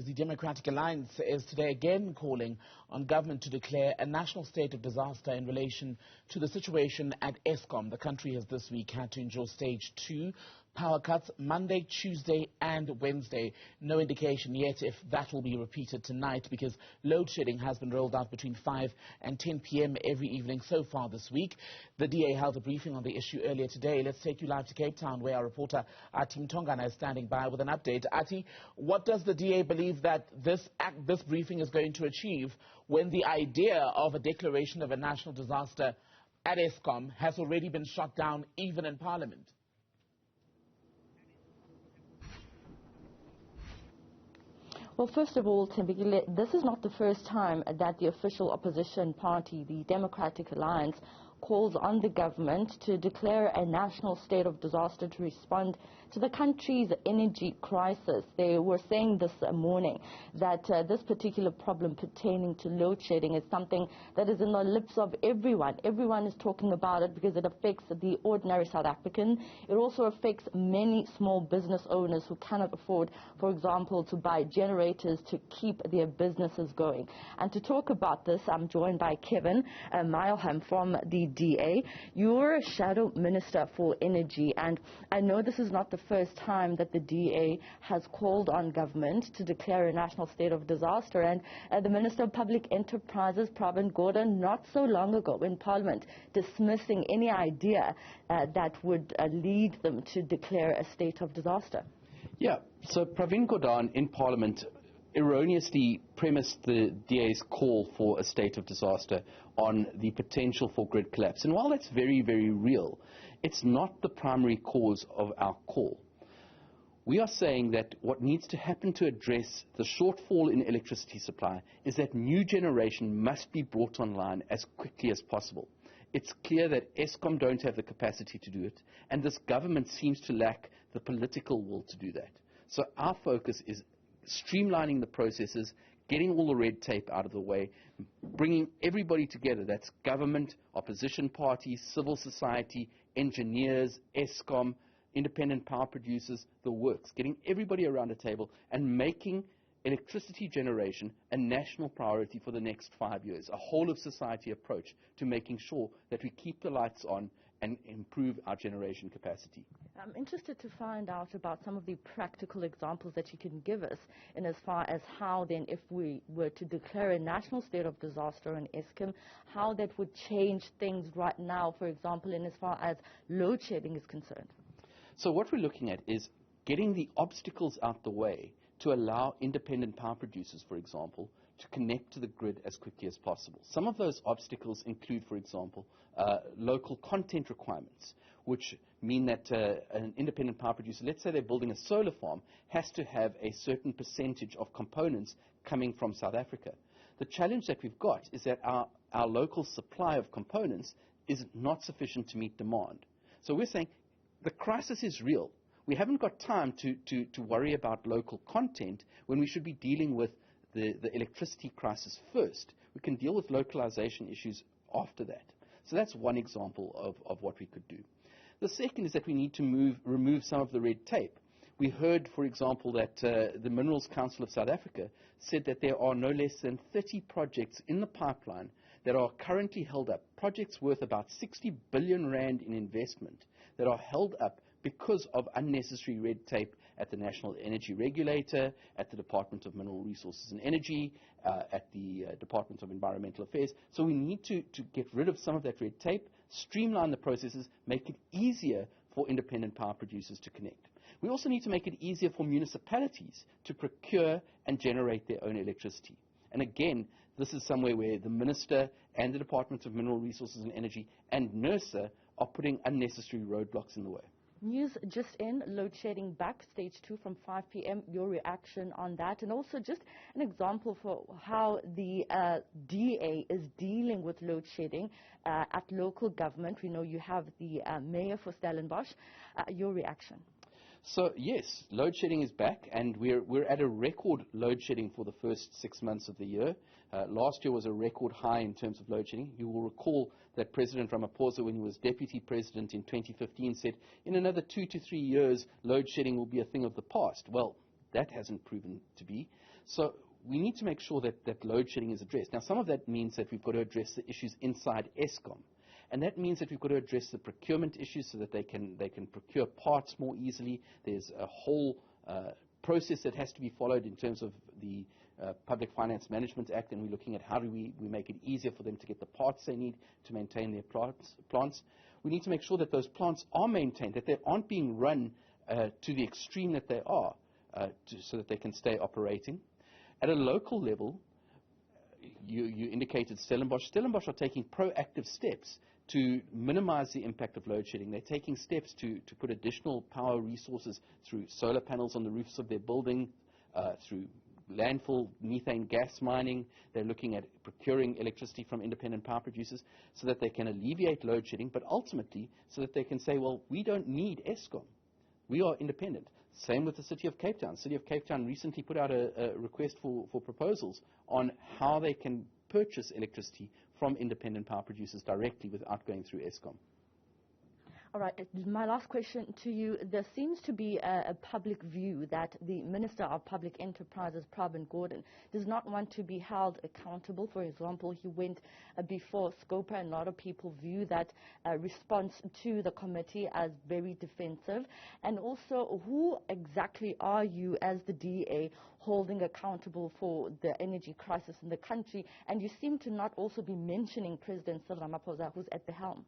the Democratic Alliance is today again calling on government to declare a national state of disaster in relation to the situation at Eskom. The country has this week had to endure stage 2 power cuts Monday, Tuesday and Wednesday. No indication yet if that will be repeated tonight because load shedding has been rolled out between 5 and 10 p.m. every evening so far this week. The DA held a briefing on the issue earlier today. Let's take you live to Cape Town where our reporter Athi Mtongana is standing by with an update. Athi, what does the DA believe that this briefing is going to achieve when the idea of a declaration of a national disaster at Eskom has already been shot down even in Parliament? Well, first of all, Timbikile, this is not the first time that the official opposition party, the Democratic Alliance, calls on the government to declare a national state of disaster to respond to the country's energy crisis. They were saying this morning that this particular problem pertaining to load shedding is something that is in the lips of everyone. Everyone is talking about it because it affects the ordinary South African. It also affects many small business owners who cannot afford, for example, to buy generators to keep their businesses going. And to talk about this, I'm joined by Kevin Mileham from the DA. You're a shadow minister for energy, and I know this is not the first time that the DA has called on government to declare a national state of disaster. And the Minister of Public Enterprises, Pravin Gordhan, not so long ago in Parliament, dismissing any idea that would lead them to declare a state of disaster. Yeah, so Pravin Gordhan in Parliament erroneously premised the DA's call for a state of disaster on the potential for grid collapse. And while that's very, very real, it's not the primary cause of our call. We are saying that what needs to happen to address the shortfall in electricity supply is that new generation must be brought online as quickly as possible. It's clear that Eskom don't have the capacity to do it, and this government seems to lack the political will to do that. So our focus is streamlining the processes, getting all the red tape out of the way, bringing everybody together. That's government, opposition parties, civil society, engineers, Eskom, independent power producers, the works, getting everybody around a table and making electricity generation a national priority for the next 5 years, a whole of society approach to making sure that we keep the lights on and improve our generation capacity. I'm interested to find out about some of the practical examples that you can give us in as far as how then, if we were to declare a national state of disaster in Eskom, how that would change things right now, for example, in as far as load shedding is concerned. So what we're looking at is getting the obstacles out the way to allow independent power producers, for example, to connect to the grid as quickly as possible. Some of those obstacles include, for example, local content requirements, which mean that an independent power producer, let's say they're building a solar farm, has to have a certain percentage of components coming from South Africa. The challenge that we've got is that our local supply of components is not sufficient to meet demand. So we're saying the crisis is real. We haven't got time to worry about local content when we should be dealing with the electricity crisis first. We can deal with localization issues after that. So that's one example of what we could do. The second is that we need to remove some of the red tape. We heard, for example, that the Minerals Council of South Africa said that there are no less than 30 projects in the pipeline that are currently held up, projects worth about 60 billion rand in investment that are held up because of unnecessary red tape at the National Energy Regulator, at the Department of Mineral Resources and Energy, at the Department of Environmental Affairs. So we need to get rid of some of that red tape, streamline the processes, make it easier for independent power producers to connect. We also need to make it easier for municipalities to procure and generate their own electricity. And again, this is somewhere where the Minister and the Department of Mineral Resources and Energy and NERSA are putting unnecessary roadblocks in the way. News just in, load shedding back, stage 2 from 5 p.m. Your reaction on that, and also just an example for how the DA is dealing with load shedding at local government. We know you have the mayor for Stellenbosch. Your reaction? So yes, load shedding is back, and we're at a record load shedding for the first 6 months of the year. Last year was a record high in terms of load shedding. You will recall that President Ramaphosa, when he was deputy president in 2015, said in another 2 to 3 years, load shedding will be a thing of the past. Well, that hasn't proven to be. So we need to make sure that load shedding is addressed. Now, some of that means that we've got to address the issues inside Eskom. And that means that we've got to address the procurement issues so that they can procure parts more easily. There's a whole process that has to be followed in terms of the Public Finance Management Act, and we're looking at how do we make it easier for them to get the parts they need to maintain their plants. We need to make sure that those plants are maintained, that they aren't being run to the extreme that they are, so that they can stay operating. At a local level, you indicated Stellenbosch. Stellenbosch are taking proactive steps to minimize the impact of load shedding. They're taking steps to put additional power resources through solar panels on the roofs of their building, through landfill methane gas mining. They're looking at procuring electricity from independent power producers so that they can alleviate load shedding, but ultimately so that they can say, well, we don't need Eskom. We are independent. Same with the City of Cape Town. The City of Cape Town recently put out a request for proposals on how they can purchase electricity from independent power producers directly without going through Eskom. All right. My last question to you. There seems to be a public view that the Minister of Public Enterprises, Pravin Gordhan, does not want to be held accountable. For example, he went before SCOPA, and a lot of people view that response to the committee as very defensive. And also, who exactly are you as the DA holding accountable for the energy crisis in the country? And you seem to not also be mentioning President Cyril Ramaphosa, who's at the helm.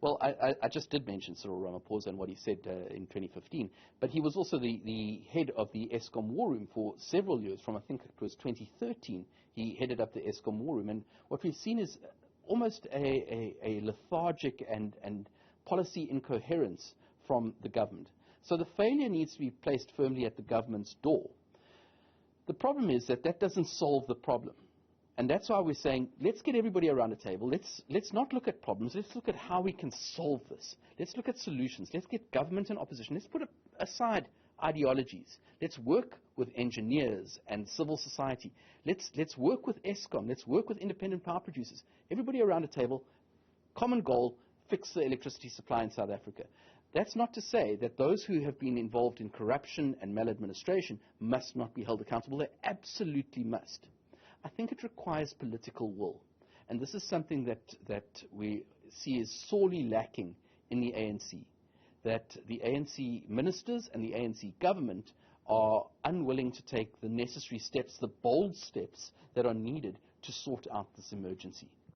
Well, I just did mention Cyril Ramaphosa and what he said in 2015, but he was also the head of the Eskom War Room for several years. From I think it was 2013, he headed up the Eskom War Room, and what we've seen is almost a lethargic and policy incoherence from the government. So the failure needs to be placed firmly at the government's door. The problem is that doesn't solve the problem. And that's why we're saying, let's get everybody around a table. Let's not look at problems. Let's look at how we can solve this. Let's look at solutions. Let's get government and opposition. Let's put aside ideologies. Let's work with engineers and civil society. Let's work with Eskom. Let's work with independent power producers. Everybody around a table, common goal, fix the electricity supply in South Africa. That's not to say that those who have been involved in corruption and maladministration must not be held accountable. They absolutely must. I think it requires political will, and this is something that we see is sorely lacking in the ANC, that the ANC ministers and the ANC government are unwilling to take the necessary steps, the bold steps that are needed to sort out this emergency.